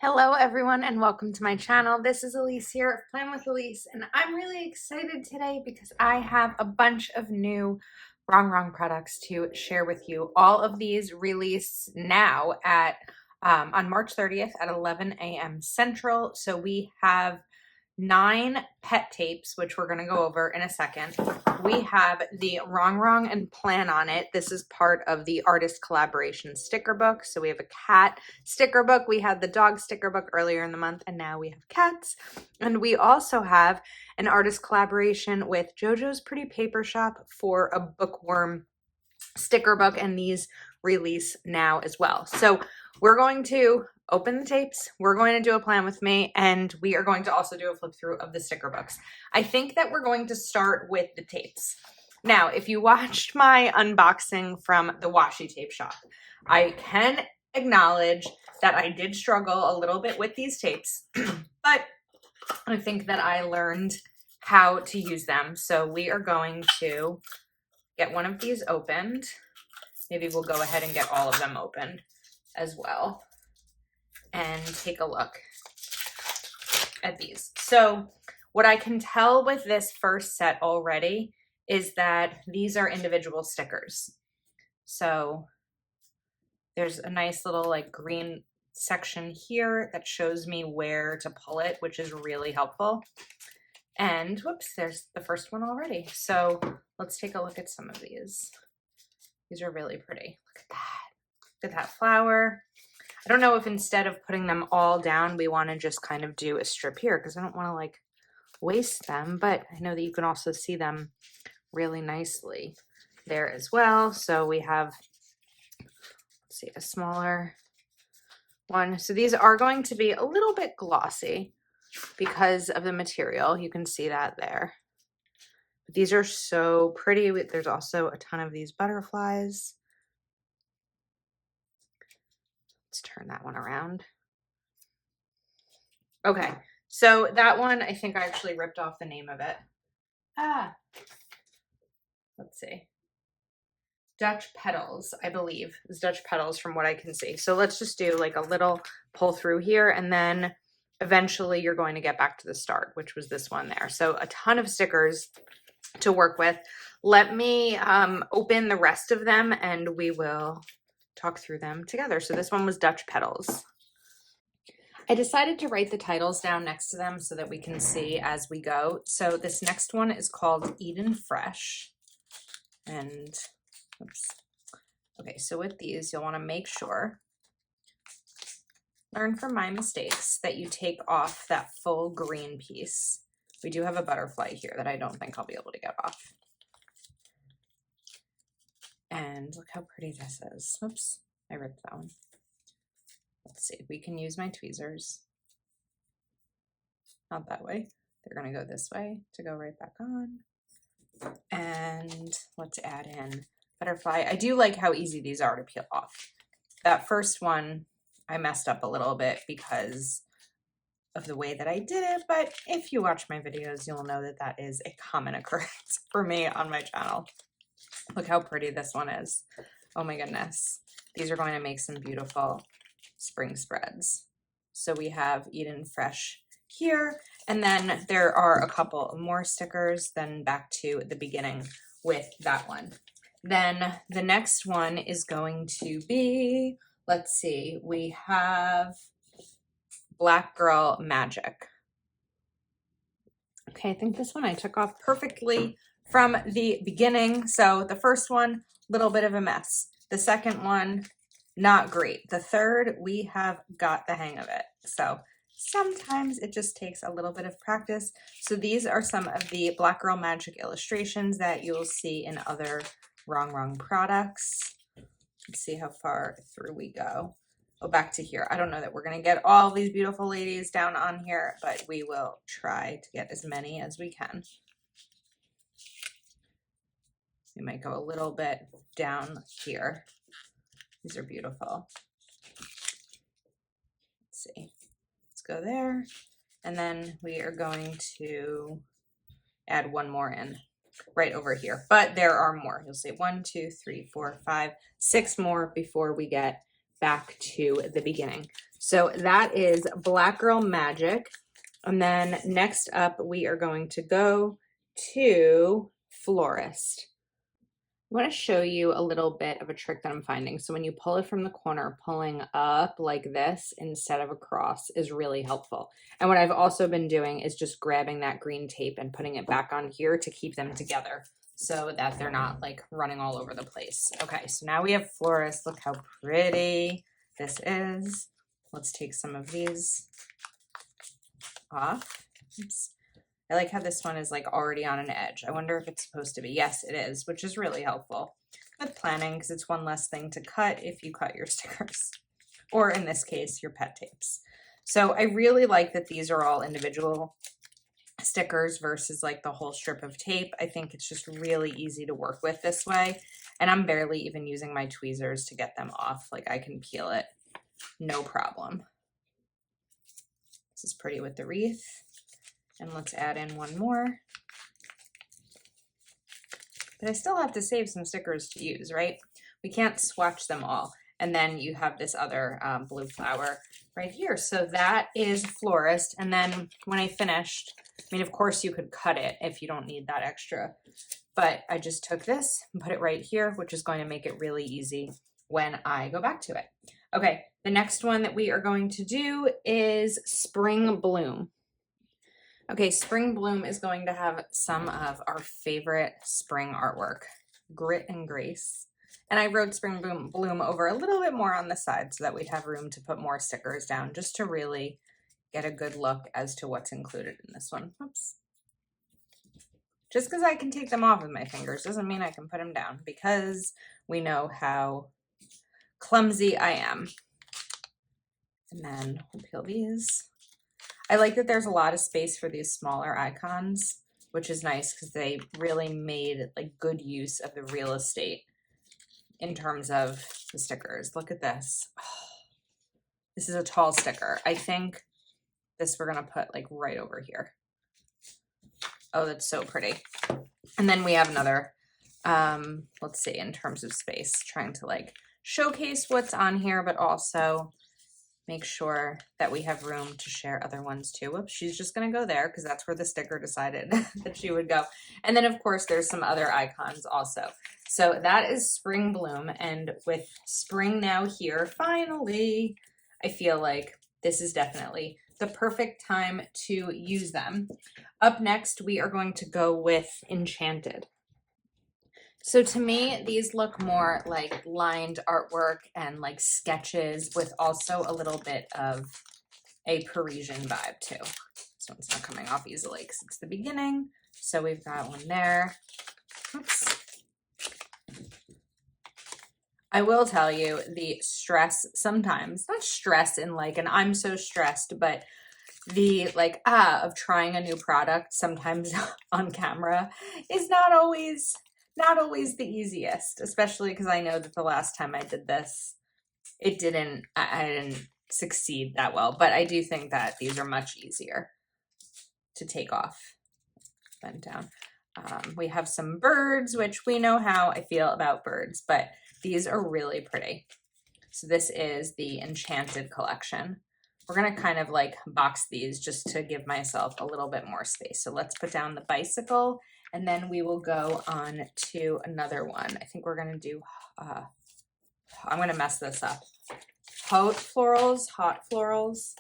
Hello everyone and welcome to my channel. This is Elise here of Plan with Elise, and I'm really excited today because I have a bunch of new Wrong products to share with you. All of these release now at on March 30th at 11 a.m. Central. So we have 9 pet tapes, which we're going to go over in a second. We have the Wrong and Plan on It. This is part of the artist collaboration sticker book. So we have a cat sticker book. We had the dog sticker book earlier in the month, and now we have cats. And we also have an artist collaboration with JoJo's Pretty Paper Shop for a bookworm sticker book, and these release now as well. So we're going to open the tapes, we're going to do a plan with me, and we are going to also do a flip through of the sticker books. I think that we're going to start with the tapes. Now, if you watched my unboxing from the washi tape shop, I can acknowledge that I did struggle a little bit with these tapes, but I think that I learned how to use them. So we are going to get one of these opened. Maybe we'll go ahead and get all of them opened as well and take a look at these. So what I can tell with this first set already is that these are individual stickers. So there's a nice little like green section here that shows me where to pull it, which is really helpful. And whoops, there's the first one already. So let's take a look at some of these. These are really pretty. Look at that. Look at that flower. I don't know if instead of putting them all down, we want to just kind of do a strip here because I don't want to like waste them, but I know that you can also see them really nicely there as well. So we have, let's see, a smaller one. So these are going to be a little bit glossy because of the material. You can see that there. But these are so pretty. There's also a ton of these butterflies. Let's turn that one around. Okay, so that one, I think I actually ripped off the name of it. Let's see. Dutch Petals, I believe, is Dutch Petals from what I can see. So let's just do like a little pull through here, and then eventually you're going to get back to the start, which was this one there. So a ton of stickers to work with. Let me open the rest of them and we will talk through them together. So this one was Dutch Petals. I decided to write the titles down next to them so that we can see as we go. So this next one is called Eden Fresh. And oops. Okay, so with these, you'll want to make sure, learn from my mistakes, that you take off that full green piece. We do have a butterfly here that I don't think I'll be able to get off. And look how pretty this is. Oops, I ripped that one. Let's see, we can use my tweezers. Not that way. They're gonna go this way to go right back on. And let's add in butterfly. I do like how easy these are to peel off. That first one, I messed up a little bit because of the way that I did it, but if you watch my videos, you'll know that that is a common occurrence for me on my channel. Look how pretty this one is. Oh my goodness. These are going to make some beautiful spring spreads. So we have Eden Fresh here, and then there are a couple more stickers, then back to the beginning with that one. Then the next one is going to be, let's see, we have Black Girl Magic. Okay, I think this one I took off perfectly from the beginning. So the first one, little bit of a mess. The second one, not great. The third, we have got the hang of it. So sometimes it just takes a little bit of practice. So these are some of the Black Girl Magic illustrations that you'll see in other Wrong products. Let's see how far through we go. Oh, back to here. I don't know that we're going to get all these beautiful ladies down on here, but we will try to get as many as we can. We might go a little bit down here. These are beautiful. Let's see. Let's go there. And then we are going to add one more in right over here. But there are more. You'll see 1, 2, 3, 4, 5, 6 more before we get back to the beginning. So that is Black Girl Magic. And then next up, we are going to go to Florist. I want to show you a little bit of a trick that I'm finding. So when you pull it from the corner, pulling up like this instead of across is really helpful. And what I've also been doing is just grabbing that green tape and putting it back on here to keep them together so that they're not like running all over the place. Okay, so now we have Florist. Look how pretty this is. Let's take some of these off. Oops. I like how this one is like already on an edge. I wonder if it's supposed to be. Yes, it is, which is really helpful with planning because it's one less thing to cut if you cut your stickers, or in this case, your pet tapes. So I really like that these are all individual stickers versus like the whole strip of tape. I think it's just really easy to work with this way. And I'm barely even using my tweezers to get them off. Like I can peel it, no problem. This is pretty with the wreath. And let's add in one more. But I still have to save some stickers to use, right? We can't swatch them all. And then you have this other blue flower right here. So that is Florist. And then when I finished, I mean, of course you could cut it if you don't need that extra. But I just took this and put it right here, which is going to make it really easy when I go back to it. Okay, the next one that we are going to do is Spring Bloom. Okay, Spring Bloom is going to have some of our favorite spring artwork, Grit and Grace. And I wrote Spring Bloom over a little bit more on the side so that we'd have room to put more stickers down just to really get a good look as to what's included in this one. Oops. Just because I can take them off with my fingers doesn't mean I can put them down because we know how clumsy I am. And then we'll peel these. I like that there's a lot of space for these smaller icons, which is nice because they really made like good use of the real estate in terms of the stickers. Look at this. Oh, this is a tall sticker. I think this we're going to put like right over here. Oh, that's so pretty. And then we have another, let's see, in terms of space, trying to like showcase what's on here, but also make sure that we have room to share other ones too. Whoops, she's just going to go there because that's where the sticker decided that she would go. And then of course there's some other icons also. So that is Spring Bloom. And with spring now here, finally, I feel like this is definitely the perfect time to use them. Up next, we are going to go with Enchanted. So to me, these look more like lined artwork and like sketches with also a little bit of a Parisian vibe too. This one's not coming off easily because it's the beginning. So we've got one there. Oops. I will tell you the stress sometimes, not stress in like an I'm so stressed, but the like of trying a new product sometimes on camera is not always the easiest, especially because I know that the last time I did this, I didn't succeed that well, but I do think that these are much easier to take off. Bend down. We have some birds, which we know how I feel about birds, but these are really pretty. So this is the Enchanted collection. We're going to kind of like box these just to give myself a little bit more space. So let's put down the bicycle and then we will go on to another one. I think we're going to do, I'm going to mess this up. Hot florals.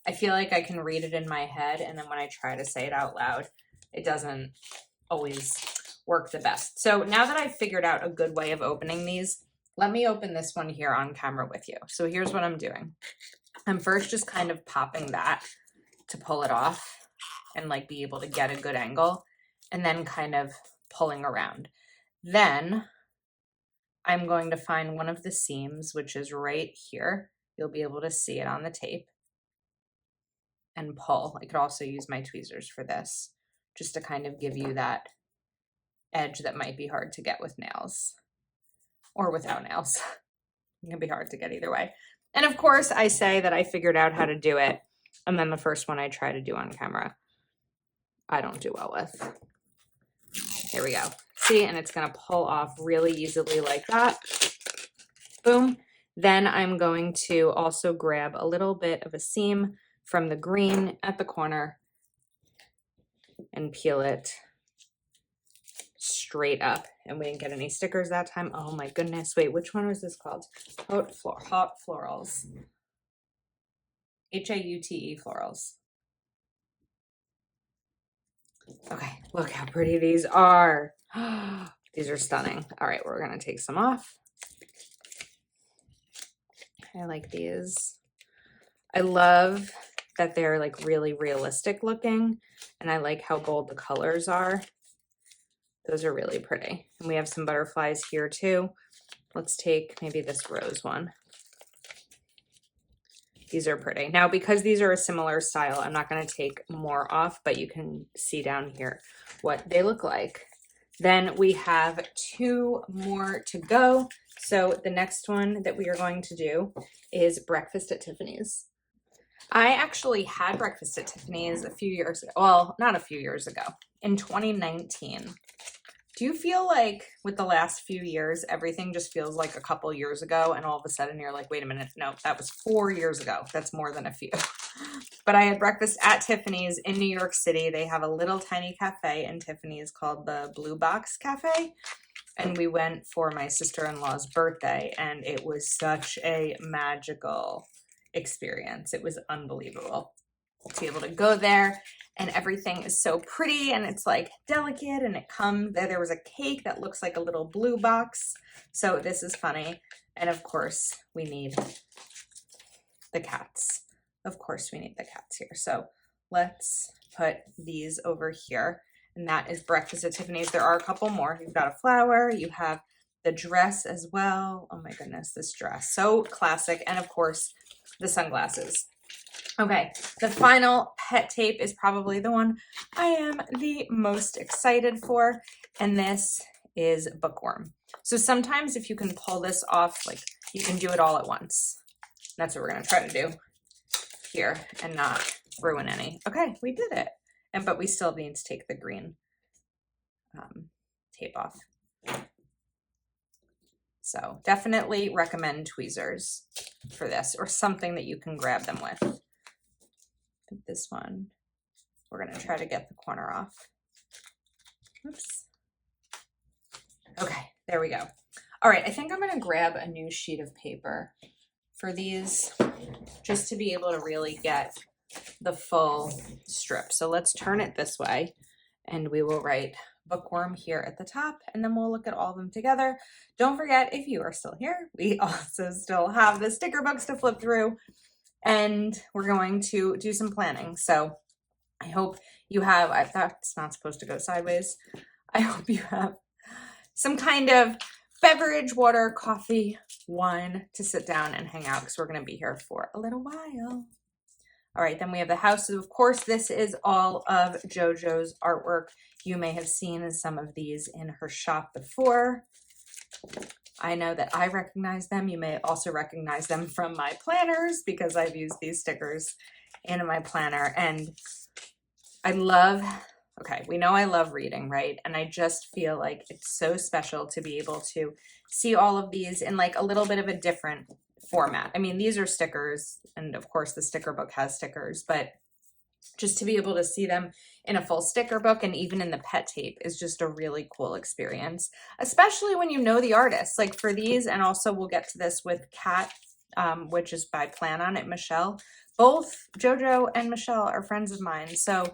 I feel like I can read it in my head. And then when I try to say it out loud, it doesn't always work the best. So now that I've figured out a good way of opening these, let me open this one here on camera with you. So here's what I'm doing. I'm first just kind of popping that to pull it off and like be able to get a good angle and then kind of pulling around. Then I'm going to find one of the seams, which is right here. You'll be able to see it on the tape and pull. I could also use my tweezers for this just to kind of give you that edge that might be hard to get with nails or without nails. It can be hard to get either way. And of course, I say that I figured out how to do it, and then the first one I try to do on camera, I don't do well with. Here we go. See, and it's going to pull off really easily like that. Boom. Then I'm going to also grab a little bit of a seam from the green at the corner and peel it straight up. And we didn't get any stickers that time. Oh my goodness. Wait, which one was this called? Haute Florals. Haute Florals. Okay, look how pretty these are. These are stunning. All right, we're gonna take some off. I like these. I love that they're like really realistic looking, and I like how bold the colors are. Those are really pretty. And we have some butterflies here too. Let's take maybe this rose one. These are pretty. Now, because these are a similar style, I'm not going to take more off, but you can see down here what they look like. Then we have 2 more to go. So the next one that we are going to do is Breakfast at Tiffany's. I actually had Breakfast at Tiffany's a few years ago. Well, not a few years ago, in 2019. Do you feel like with the last few years, everything just feels like a couple years ago, and all of a sudden you're like, wait a minute, no, that was 4 years ago. That's more than a few. But I had breakfast at Tiffany's in New York City. They have a little tiny cafe in Tiffany's called the Blue Box Cafe. And we went for my sister-in-law's birthday, and it was such a magical experience. It was unbelievable to be able to go there, and everything is so pretty, and it's like delicate, and it comes there was a cake that looks like a little blue box. So this is funny. And of course we need the cats. Of course we need the cats here. So let's put these over here, and that is Breakfast at Tiffany's. There are a couple more. You've got a flower, you have the dress as well. Oh my goodness, this dress, so classic. And of course the sunglasses. Okay, the final pet tape is probably the one I am the most excited for, and this is Bookworm. So sometimes if you can pull this off, like you can do it all at once. That's what we're gonna try to do here and not ruin any. Okay, we did it. But we still need to take the green tape off. So definitely recommend tweezers for this, or something that you can grab them with. This one, we're going to try to get the corner off. Oops. Okay, there we go. All right, I think I'm going to grab a new sheet of paper for these, just to be able to really get the full strip. So let's turn it this way, and we will write Bookworm here at the top, and then we'll look at all of them together. Don't forget, if you are still here, we also still have the sticker books to flip through, and we're going to do some planning. So I hope you have, that's not supposed to go sideways. I hope you have some kind of beverage, water, coffee, wine to sit down and hang out, because we're going to be here for a little while. All right, then we have the house. So of course, this is all of JoJo's artwork. You may have seen some of these in her shop before. I know that I recognize them. You may also recognize them from my planners, because I've used these stickers in my planner. And I love, okay, we know I love reading, right? And I just feel like it's so special to be able to see all of these in like a little bit of a different format. I mean, these are stickers, and of course the sticker book has stickers, but just to be able to see them in a full sticker book and even in the pet tape is just a really cool experience, especially when you know the artist. Like for these, and also we'll get to this with Cat, which is by Plan On It, Michelle. Both JoJo and Michelle are friends of mine, so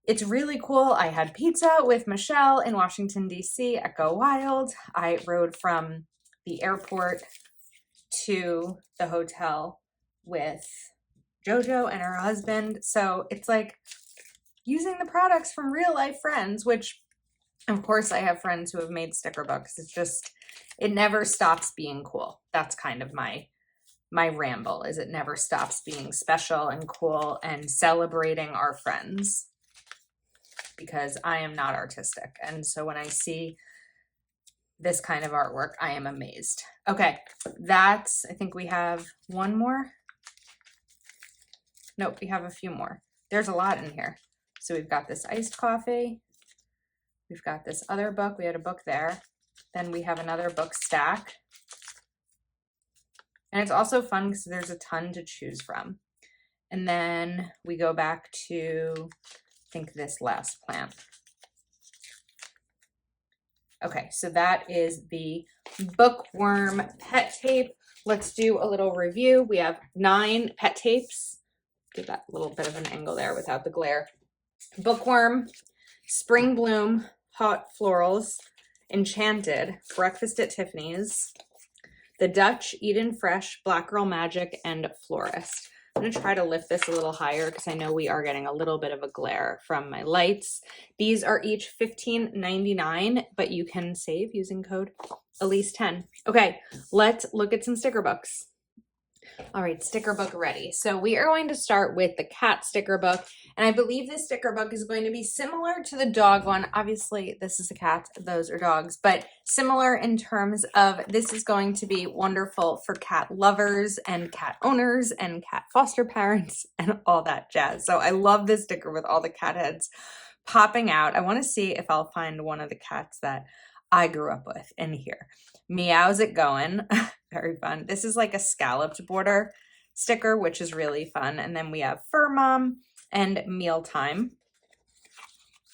it's really cool. I had pizza with Michelle in Washington, D.C. at Go Wild. I rode from the airport to the hotel with JoJo and her husband. So it's like using the products from real life friends, which of course I have friends who have made sticker books. It's just, it never stops being cool. That's kind of my ramble, is it never stops being special and cool and celebrating our friends, because I am not artistic. And so when I see this kind of artwork, I am amazed. Okay, that's, I think we have one more. Nope, we have a few more. There's a lot in here. So we've got this iced coffee. We've got this other book. We had a book there. Then we have another book stack. And it's also fun because there's a ton to choose from. And then we go back to, I think, this last plant. Okay, so that is the Bookworm pet tape. Let's do a little review. We have 9 pet tapes. Give that a little bit of an angle there without the glare. Bookworm, Spring Bloom, Hot Florals, Enchanted, Breakfast at Tiffany's, The Dutch, Eden Fresh, Black Girl Magic, and Florist. I'm going to try to lift this a little higher because I know we are getting a little bit of a glare from my lights. These are each $15.99, but you can save using code Elise10. Okay, let's look at some sticker books. All right, sticker book ready. So we are going to start with the cat sticker book. And I believe this sticker book is going to be similar to the dog one. Obviously, this is a cat, those are dogs, but similar in terms of this is going to be wonderful for cat lovers and cat owners and cat foster parents and all that jazz. So I love this sticker with all the cat heads popping out. I want to see if I'll find one of the cats that I grew up with in here. Meows It Going. Very fun. This is like a scalloped border sticker, which is really fun. And then we have Fur Mom and Mealtime.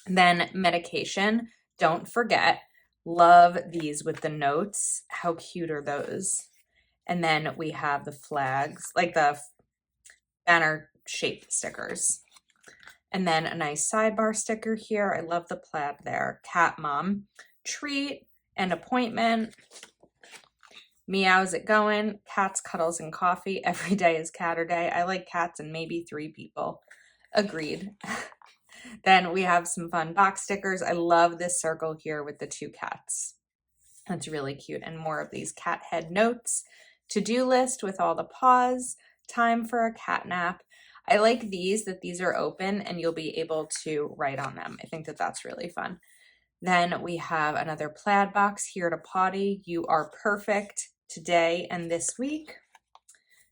Then Medication. Don't forget. Love these with the notes. How cute are those? And then we have the flags, like the banner shaped stickers. And then a nice sidebar sticker here. I love the plaid there. Cat Mom. Treat and Appointment. Meows It Going, Cats, Cuddles, and Coffee. Every day is Catter Day. I like cats and maybe 3 people. Agreed. Then we have some fun box stickers. I love this circle here with the 2 cats. That's really cute. And more of these cat head notes. To-do list with all the paws. Time for a cat nap. I like these, that these are open and you'll be able to write on them. I think that that's really fun. Then we have another plaid box, Here to Potty. You are perfect today and this week.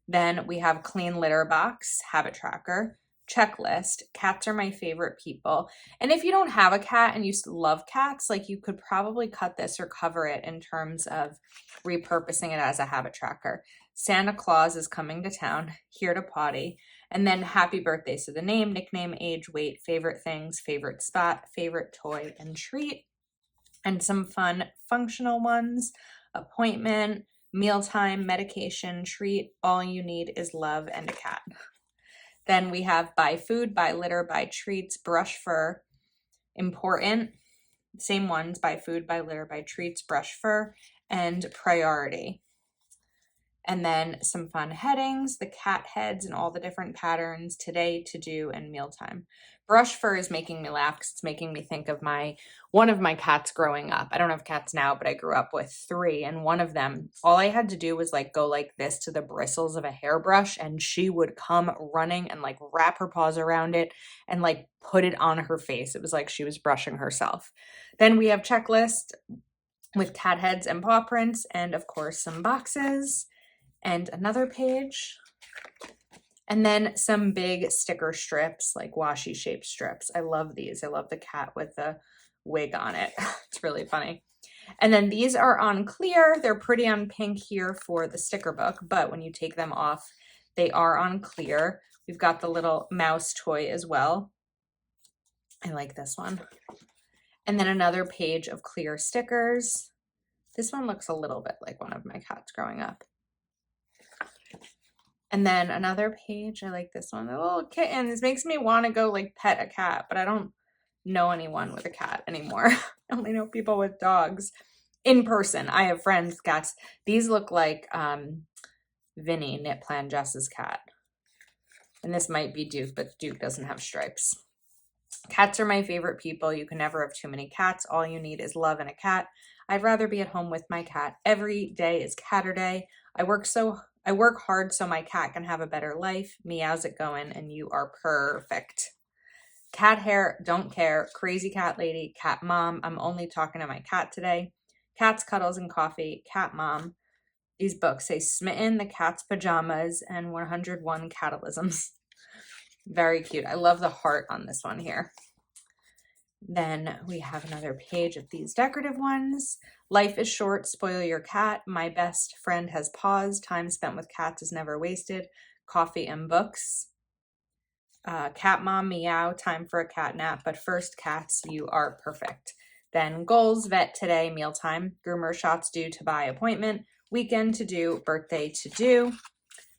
Then we have clean litter box, habit tracker, checklist. Cats are my favorite people. And if you don't have a cat and you love cats, like you could probably cut this or cover it in terms of repurposing it as a habit tracker. Santa Claus is coming to town, Here to Potty. And then happy birthday. So the name, nickname, age, weight, favorite things, favorite spot, favorite toy, and treat. And some fun functional ones. Appointment, mealtime, medication, treat. All you need is love and a cat. Then we have buy food, buy litter, buy treats, brush fur. Important. Same ones, buy food, buy litter, buy treats, brush fur, and priority. And then some fun headings, the cat heads and all the different patterns, today, to do, and mealtime. Brush fur is making me laugh because it's making me think of one of my cats growing up. I don't have cats now, but I grew up with 3. And one of them, all I had to do was like go like this to the bristles of a hairbrush and she would come running and like wrap her paws around it and like put it on her face. It was like she was brushing herself. Then we have checklist with cat heads and paw prints and of course some boxes. And another page, and then some big sticker strips, like washi shaped strips. I love these. I love the cat with the wig on it. It's really funny. And then these are on clear. They're pretty on pink here for the sticker book, but when you take them off, they are on clear. We've got the little mouse toy as well. I like this one. And then another page of clear stickers. This one looks a little bit like one of my cats growing up. And then another page, I like this one, the little kitten. This makes me want to go like pet a cat, but I don't know anyone with a cat anymore. I only know people with dogs in person. I have friends with cats. These look like Vinny, Knit Plan Jess's cat. And this might be Duke, but Duke doesn't have stripes. Cats are my favorite people. You can never have too many cats. All you need is love and a cat. I'd rather be at home with my cat. Every day is Catter Day. I work hard so my cat can have a better life. Meows It Going, and you are perfect. Cat hair, don't care. Crazy cat lady, cat mom. I'm only talking to my cat today. Cats, Cuddles, and Coffee, cat mom. These books say Smitten, the cat's pajamas, and 101 catalysms. Very cute. I love the heart on this one here. Then we have another page of these decorative ones. Life is short, spoil your cat. My best friend has paused. Time spent with cats is never wasted. Coffee and books. Cat mom meow, time for a cat nap. But first, cats, you are perfect. Then goals, vet today, mealtime. Groomer shots due to buy appointment. Weekend to do, birthday to do.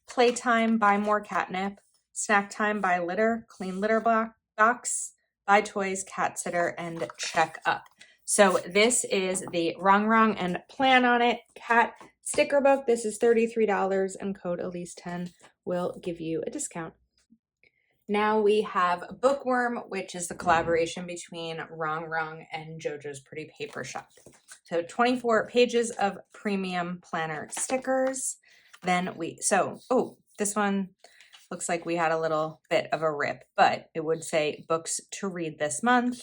Playtime, buy more catnip. Snack time, buy litter. Clean litter box. Buy toys, cat sitter, and check up. So this is the Wrong Wrong and Plan on It cat sticker book. This is $33 and code Elise10 will give you a discount. Now we have Bookworm, which is the collaboration between Wrong Wrong and JoJo's Pretty Paper Shop. So 24 pages of premium planner stickers. Then this one looks like we had a little bit of a rip, but it would say books to read this month.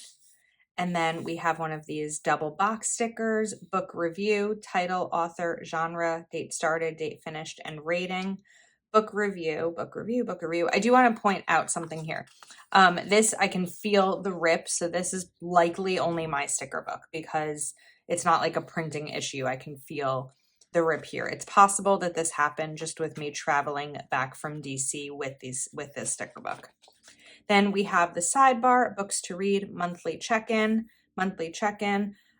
And then we have one of these double box stickers, book review, title, author, genre, date started, date finished, and rating. Book review, book review, book review. I do want to point out something here. This, I can feel the rip. So this is likely only my sticker book because it's not like a printing issue. I can feel the rip here. It's possible that this happened just with me traveling back from DC with this sticker book. Then we have the sidebar, books to read, monthly check-in,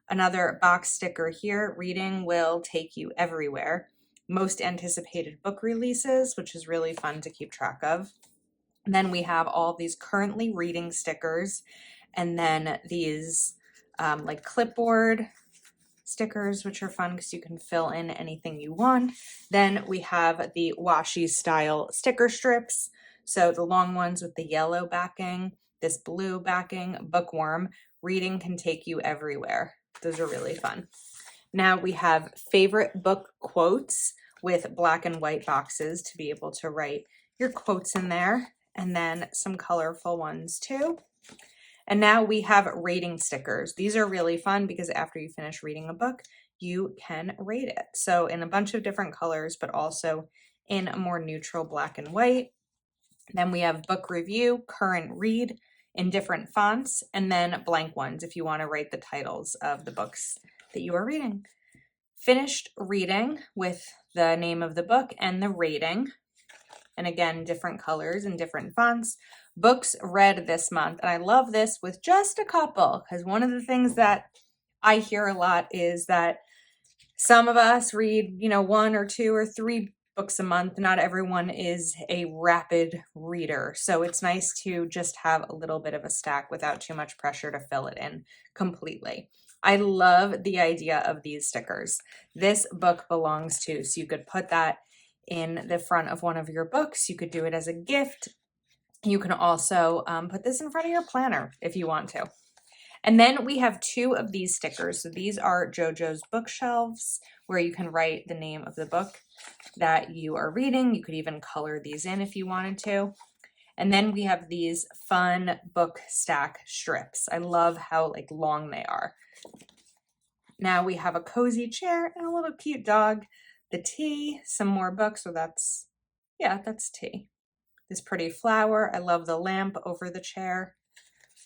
another box sticker here, reading will take you everywhere. Most anticipated book releases, which is really fun to keep track of. And then we have all these currently reading stickers, and then these like clipboard stickers, which are fun because you can fill in anything you want. Then we have the washi style sticker strips. So the long ones with the yellow backing, this blue backing, Bookworm, reading can take you everywhere. Those are really fun. Now we have favorite book quotes with black and white boxes to be able to write your quotes in there, and then some colorful ones too. And now we have rating stickers. These are really fun because after you finish reading a book, you can rate it. So in a bunch of different colors, but also in a more neutral black and white. Then we have book review, current read in different fonts, and then blank ones if you want to write the titles of the books that you are reading. Finished reading with the name of the book and the rating. And again, different colors and different fonts. Books read this month. And I love this with just a couple, because one of the things that I hear a lot is that some of us read, 1 or 2 or 3 books a month. Not everyone is a rapid reader. So it's nice to just have a little bit of a stack without too much pressure to fill it in completely. I love the idea of these stickers. This book belongs to, so you could put that in the front of one of your books. You could do it as a gift. You can also put this in front of your planner if you want to. And then we have 2 of these stickers. So these are JoJo's bookshelves, where you can write the name of the book that you are reading. You could even color these in if you wanted to. And then we have these fun book stack strips. I love how long they are. Now we have a cozy chair and a little cute dog. The tea, some more books. So that's tea. This pretty flower. I love the lamp over the chair.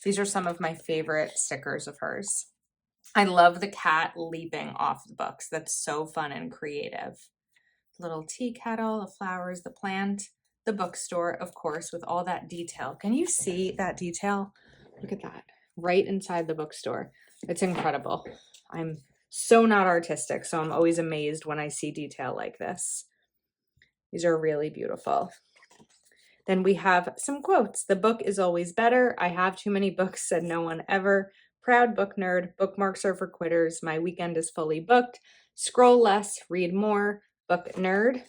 These are some of my favorite stickers of hers. I love the cat leaping off the books. That's so fun and creative. Little tea kettle, the flowers, the plant, the bookstore, of course, with all that detail. Can you see that detail? Look at that, right inside the bookstore. It's incredible. I'm so not artistic, so I'm always amazed when I see detail like this. These are really beautiful. Then we have some quotes. The book is always better. I have too many books, said no one ever. Proud book nerd. Bookmarks are for quitters. My weekend is fully booked. Scroll less, read more. Book nerd.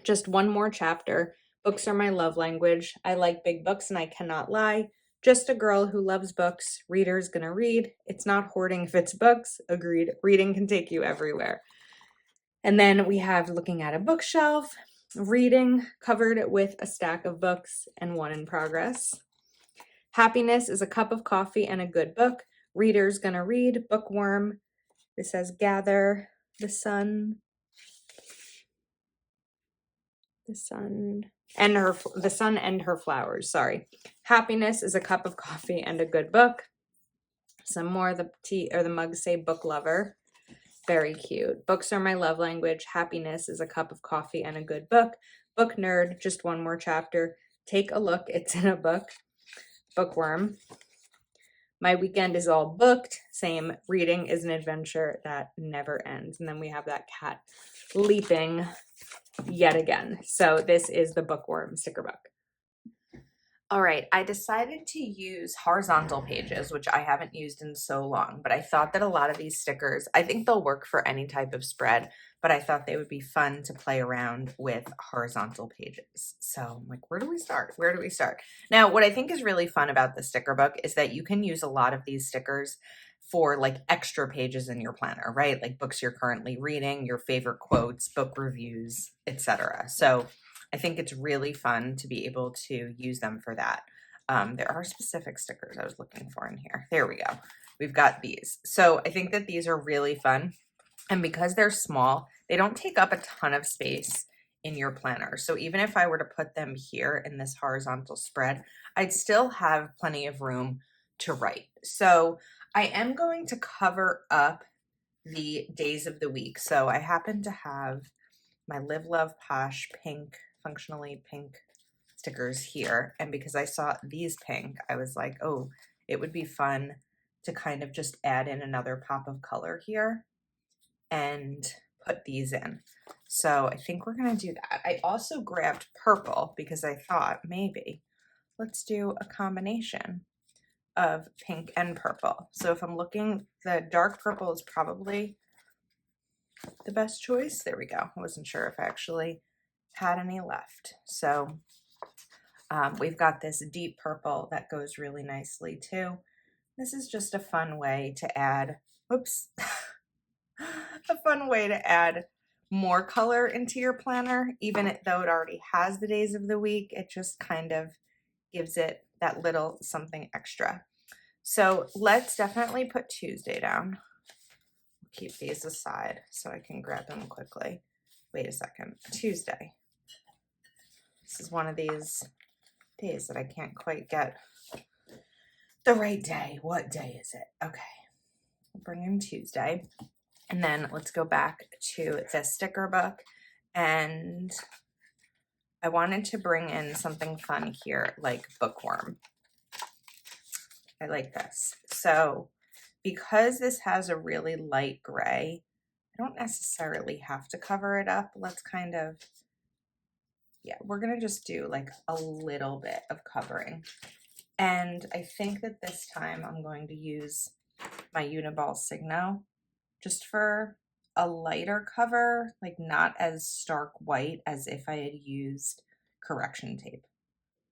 Just one more chapter. Books are my love language. I like big books and I cannot lie. Just a girl who loves books. Reader's gonna read. It's not hoarding if it's books. Agreed. Reading can take you everywhere. And then we have looking at a bookshelf. Reading, covered with a stack of books and one in progress. Happiness is a cup of coffee and a good book. Reader's gonna read. Bookworm. This says gather the sun and her flowers. Sorry. Happiness is a cup of coffee and a good book. Some more, the mugs say book lover. Very cute. Books are my love language. Happiness is a cup of coffee and a good book. Book nerd, just one more chapter. Take a look, it's in a book. Bookworm. My weekend is all booked. Same. Reading is an adventure that never ends. And then we have that cat leaping yet again. So this is the Bookworm sticker book. All right, I decided to use horizontal pages, which I haven't used in so long, but I thought that a lot of these stickers, I think they'll work for any type of spread, but I thought they would be fun to play around with horizontal pages. So I'm like, where do we start? Where do we start? Now, what I think is really fun about the sticker book is that you can use a lot of these stickers for like extra pages in your planner, right? Like books you're currently reading, your favorite quotes, book reviews, etc. So I think it's really fun to be able to use them for that. There are specific stickers I was looking for in here. There we go. We've got these. So I think that these are really fun. And because they're small, they don't take up a ton of space in your planner. So even if I were to put them here in this horizontal spread, I'd still have plenty of room to write. So I am going to cover up the days of the week. So I happen to have my Live Love Posh pink, functionally pink stickers here. And because I saw these pink, I was like, oh, it would be fun to kind of just add in another pop of color here and put these in. So I think we're going to do that. I also grabbed purple because I thought maybe let's do a combination of pink and purple. So if I'm looking, the dark purple is probably the best choice. There we go. I wasn't sure if I actually had any left. So we've got this deep purple that goes really nicely too. This is just a fun way to add, oops, a fun way to add more color into your planner, even though it already has the days of the week. It just kind of gives it that little something extra. So let's definitely put Tuesday down. Keep these aside so I can grab them quickly. Wait a second. Tuesday. This is one of these days that I can't quite get the right day. What day is it? Okay. We'll bring in Tuesday. And then let's go back to the sticker book. And I wanted to bring in something fun here, like Bookworm. I like this. So because this has a really light gray, I don't necessarily have to cover it up. Let's kind of, yeah, we're going to just do like a little bit of covering. And I think that this time I'm going to use my Uniball Signo just for a lighter cover, like not as stark white as if I had used correction tape.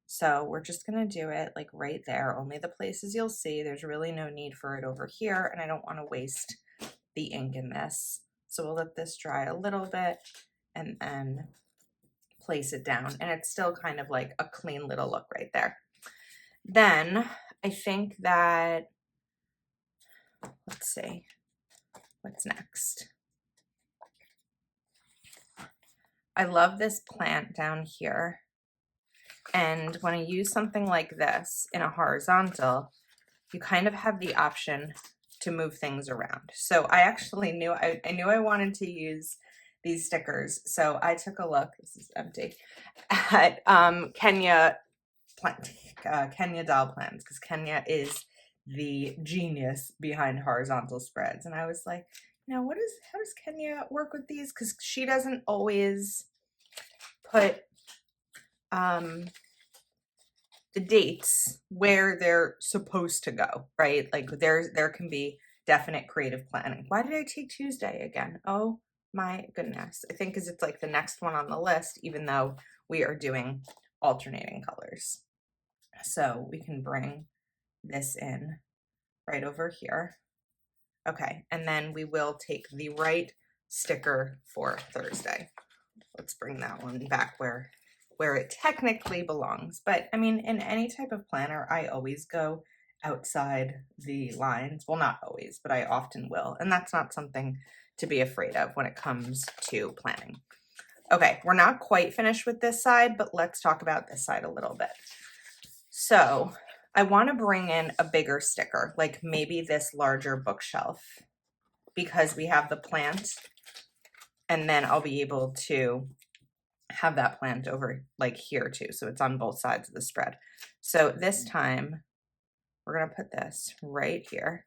So we're just going to do it like right there, only the places you'll see. There's really no need for it over here, and I don't want to waste the ink in this. So we'll let this dry a little bit and then place it down. And it's still kind of like a clean little look right there. Then I think that, let's see, what's next? I love this plant down here. And when I use something like this in a horizontal, you kind of have the option to move things around. So I actually knew I knew I wanted to use these stickers. So I took a look, this is empty, at Kenya Doll Plans, because Kenya is the genius behind horizontal spreads. And I was like, now how does Kenya work with these? Because she doesn't always put the dates where they're supposed to go, right? Like there can be definite creative planning. Why did I take Tuesday again? Oh my goodness. I think because it's like the next one on the list, even though we are doing alternating colors. So we can bring this in right over here. Okay, and then we will take the right sticker for Thursday. Let's bring that one back where it technically belongs. But I mean, in any type of planner, I always go outside the lines. Well, not always, but I often will. And that's not something to be afraid of when it comes to planning. Okay, we're not quite finished with this side, but let's talk about this side a little bit. So I want to bring in a bigger sticker, like maybe this larger bookshelf, because we have the plant, and then I'll be able to have that plant over like here too. So it's on both sides of the spread. So this time we're going to put this right here,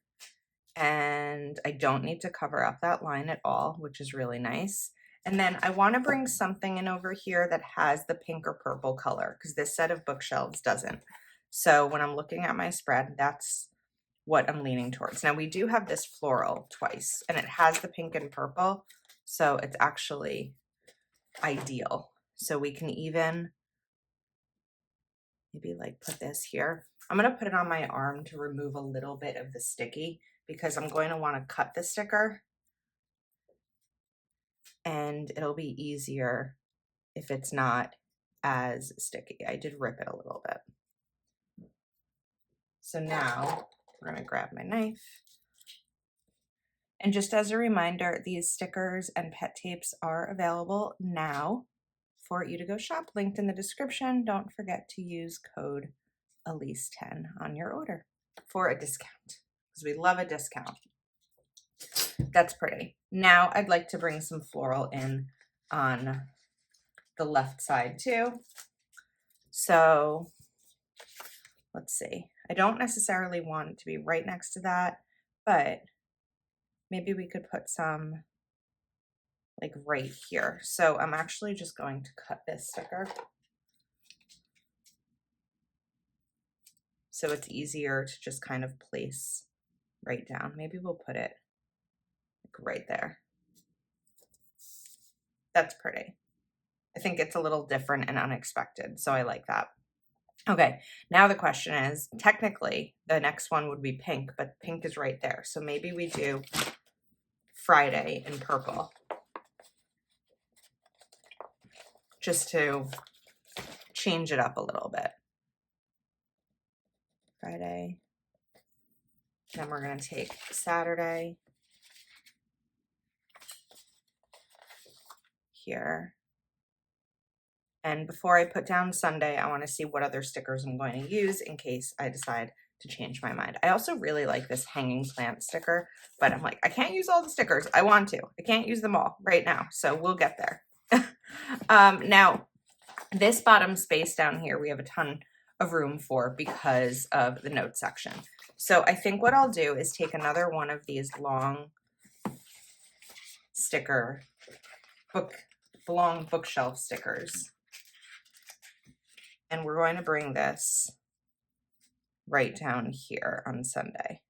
and I don't need to cover up that line at all, which is really nice. And then I want to bring something in over here that has the pink or purple color, because this set of bookshelves doesn't. So when I'm looking at my spread, that's what I'm leaning towards. Now we do have this floral twice, and it has the pink and purple, so it's actually ideal. So we can even maybe like put this here. I'm going to put it on my arm to remove a little bit of the sticky, because I'm going to want to cut the sticker, and it'll be easier if it's not as sticky. I did rip it a little bit. So now we're going to grab my knife. And just as a reminder, these stickers and pet tapes are available now for you to go shop. Linked in the description. Don't forget to use code Elise10 on your order for a discount, because we love a discount. That's pretty. Now I'd like to bring some floral in on the left side too. So let's see. I don't necessarily want it to be right next to that, but maybe we could put some like right here. So I'm actually just going to cut this sticker so it's easier to just kind of place right down. Maybe we'll put it like right there. That's pretty. I think it's a little different and unexpected, so I like that. Okay, now the question is, technically the next one would be pink, but pink is right there. So maybe we do Friday in purple, just to change it up a little bit. Friday. Then we're going to take Saturday here. And before I put down Sunday, I want to see what other stickers I'm going to use in case I decide to change my mind. I also really like this hanging plant sticker, but I'm like, I can't use all the stickers. I want to. I can't use them all right now, so we'll get there. Now, this bottom space down here, we have a ton of room for because of the note section. So I think what I'll do is take another one of these long sticker long bookshelf stickers, and we're going to bring this right down here on Sunday.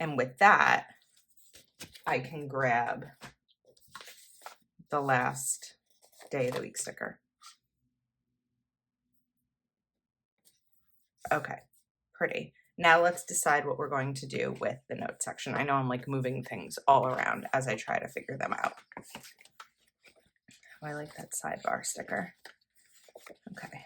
And with that, I can grab the last day of the week sticker. Okay, pretty. Now let's decide what we're going to do with the note section. I know I'm like moving things all around as I try to figure them out. Oh, I like that sidebar sticker. Okay.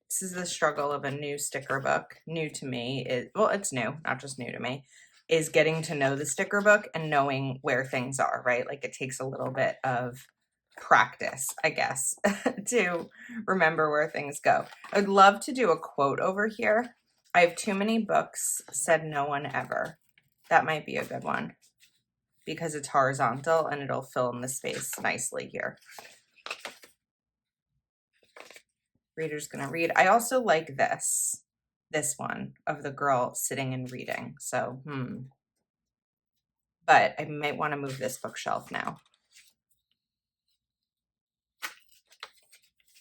This is the struggle of a new sticker book. New to me, well, it's new, not just new to me, is getting to know the sticker book and knowing where things are, right? Like it takes a little bit of practice, I guess, to remember where things go. I would love to do a quote over here. I have too many books, said no one ever. That might be a good one because it's horizontal and it'll fill in the space nicely here. Reader's gonna read. I also like this one of the girl sitting and reading. So, but I might want to move this bookshelf now.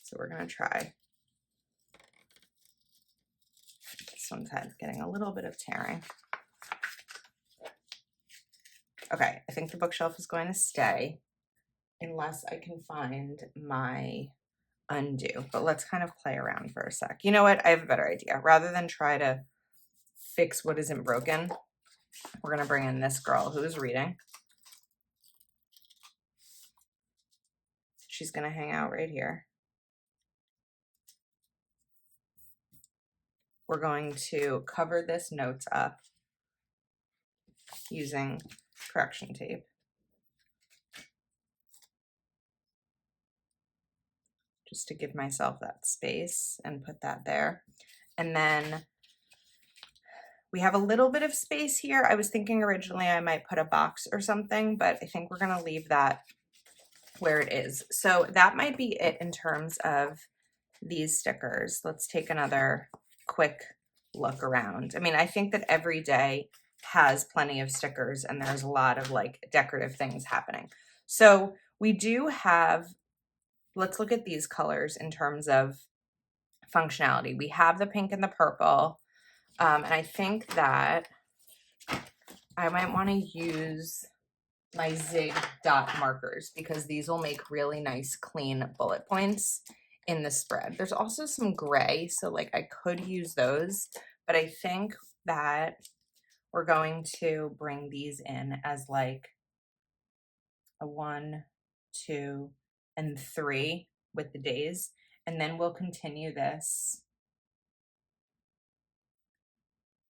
So we're gonna try. This one's getting a little bit of tearing. Okay, I think the bookshelf is going to stay unless I can find my undo, but let's kind of play around for a sec. You know what? I have a better idea. Rather than try to fix what isn't broken, we're going to bring in this girl who is reading. She's going to hang out right here. We're going to cover this notes up using correction tape. just to give myself that space and put that there. And then we have a little bit of space here. I was thinking originally I might put a box or something, but I think we're gonna leave that where it is. So that might be it in terms of these stickers. Let's take another quick look around. I mean, I think that every day has plenty of stickers and there's a lot of like decorative things happening. So we do have, let's look at these colors in terms of functionality. We have the pink and the purple. And I think that I might want to use my Zig dot markers because these will make really nice clean bullet points in the spread. There's also some gray, so like I could use those, but I think that we're going to bring these in as like a 1, 2, and 3 with the days, and then we'll continue this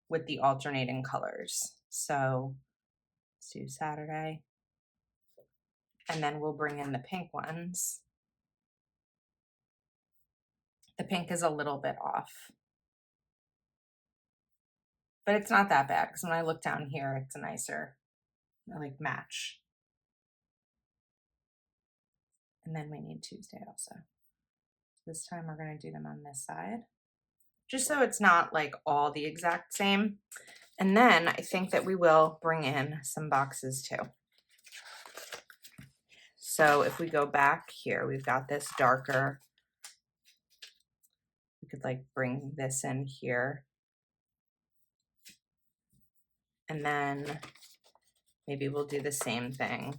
with the alternating colors. So let's do Saturday, and then we'll bring in the pink ones. The pink is a little bit off, but it's not that bad because when I look down here, it's a nicer like match. And then we need Tuesday also. This time we're going to do them on this side, just so it's not like all the exact same. And then I think that we will bring in some boxes too. So if we go back here, we've got this darker. We could like bring this in here. And then maybe we'll do the same thing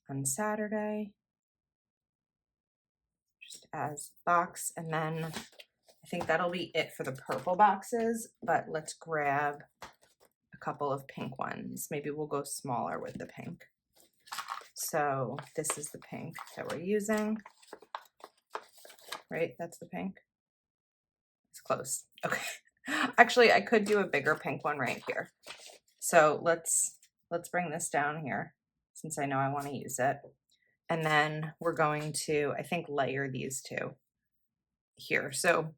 on Saturday, just as box. And then I think that'll be it for the purple boxes, but let's grab a couple of pink ones. Maybe we'll go smaller with the pink. So this is the pink that we're using, right? That's the pink. It's close. Okay. Actually, I could do a bigger pink one right here. So let's bring this down here since I know I want to use it. And then we're going to, I think, layer these two here. So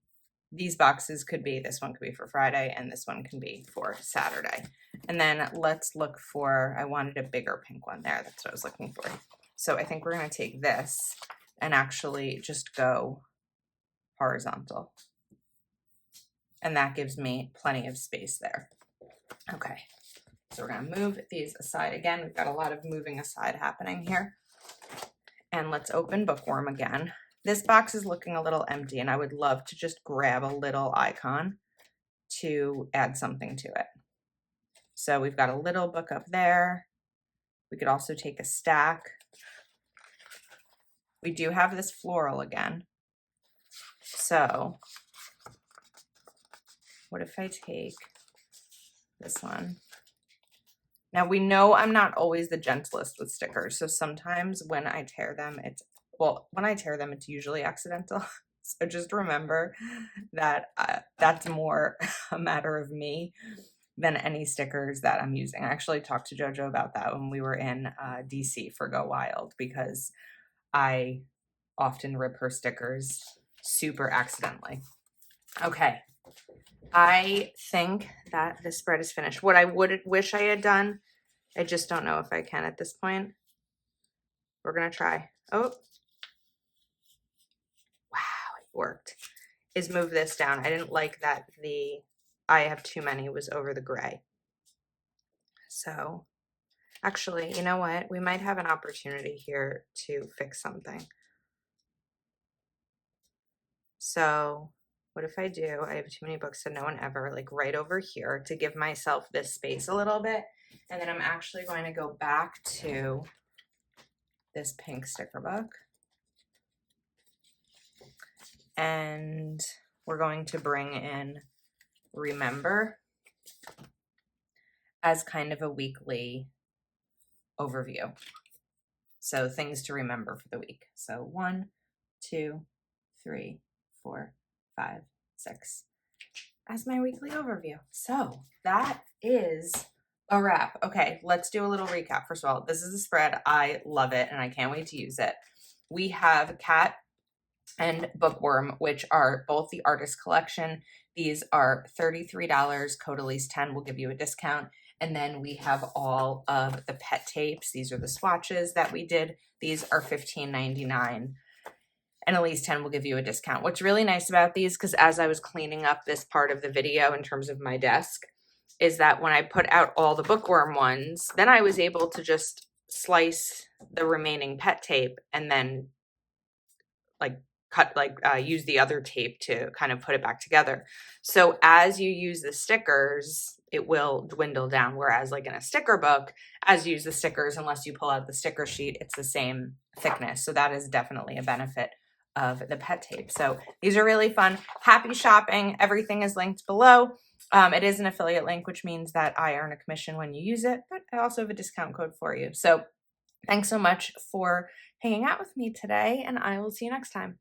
these boxes could be, this one could be for Friday and this one can be for Saturday. And then let's look for, I wanted a bigger pink one there. That's what I was looking for. So I think we're going to take this and actually just go horizontal. And that gives me plenty of space there. Okay, so we're going to move these aside again. We've got a lot of moving aside happening here. And let's open Bookworm again. This box is looking a little empty and I would love to just grab a little icon to add something to it. So we've got a little book up there. We could also take a stack. We do have this floral again. So what if I take this one? Now we know I'm not always the gentlest with stickers. So sometimes when I tear them, it's usually accidental. So just remember that that's more a matter of me than any stickers that I'm using. I actually talked to JoJo about that when we were in DC for Go Wild because I often rip her stickers super accidentally. Okay. I think that the spread is finished. What I would wish I had done, I just don't know if I can at this point. We're going to try. Oh, wow, it worked. Is move this down. I didn't like that the I have too many was over the gray. So actually, you know what? We might have an opportunity here to fix something. So what if I do, I have too many books that no one ever, like right over here to give myself this space a little bit. And then I'm actually going to go back to this pink sticker book. And we're going to bring in Remember as kind of a weekly overview. So things to remember for the week. So 1, 2, 3, 4, 5, 6 as my weekly overview. So that is a wrap. Okay, let's do a little recap. First of all, this is a spread. I love it and I can't wait to use it. We have Kat and Bookworm, which are both the artist collection. These are $33. Code Elise10 will give you a discount. And then we have all of the pet tapes. These are the swatches that we did. These are $15.99. And Elise10 will give you a discount. What's really nice about these, because as I was cleaning up this part of the video in terms of my desk, is that when I put out all the Bookworm ones, then I was able to just slice the remaining pet tape and then use the other tape to kind of put it back together. So as you use the stickers, it will dwindle down. Whereas like in a sticker book, as you use the stickers, unless you pull out the sticker sheet, it's the same thickness. So that is definitely a benefit of the pet tape. So these are really fun. Happy shopping. Everything is linked below. It is an affiliate link, which means that I earn a commission when you use it, but I also have a discount code for you. So thanks so much for hanging out with me today, and I will see you next time.